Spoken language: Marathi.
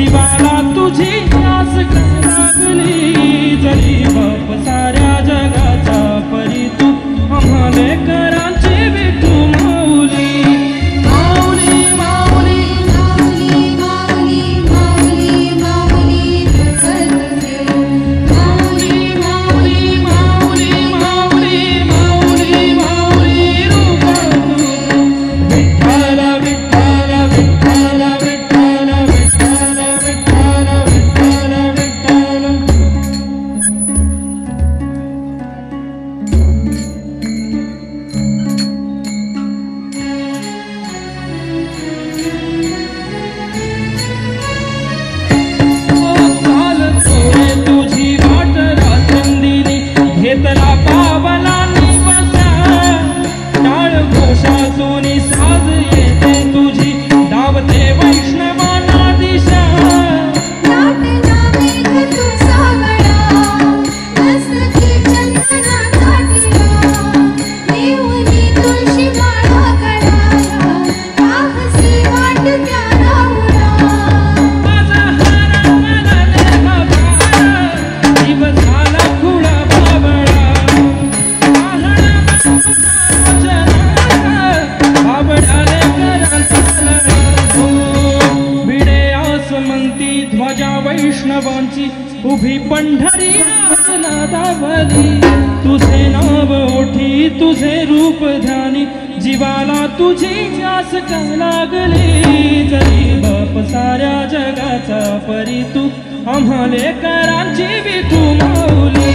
जीवाला तुझी आस लागली जरी बाप साऱ्या जगाचा परी तू आम्हा लेकरांची विठू माऊली माऊली माऊली माऊली माऊली माऊली माऊली माऊली माऊली माऊली माऊली माऊली माऊली रूप विठ्ठल विठ्ठल विठ्ठल विठ्ठल विठ्ठल विठ्ठल विठ्ठल विठ्ठल चालतोय तुझी वाट रात्रंदिनी घेतला पावला निवसा टाळ घोषातून साज येते तुझी धावते वैष्णवांना दिशा नाटला मेघ तुझा गळा मस्तकी चंदना झाटिया देऊनी तुळशी माळा गळाला पाहसी वाट त्या राहुला माझा हारा मनाले बाबा जीव झाला खुळा बाबळा आहणा बाबळाले करांचा भिडे आसमंती ध्वजा वैष्णवांची उभी पंढरी दावली तुझे नाव ओठी तुझे रूप ध्यानी जीवाला तुझी आस का लागली जरी बाप साऱ्या जगाचा परी तू आम्हा लेकरांची विठू माऊली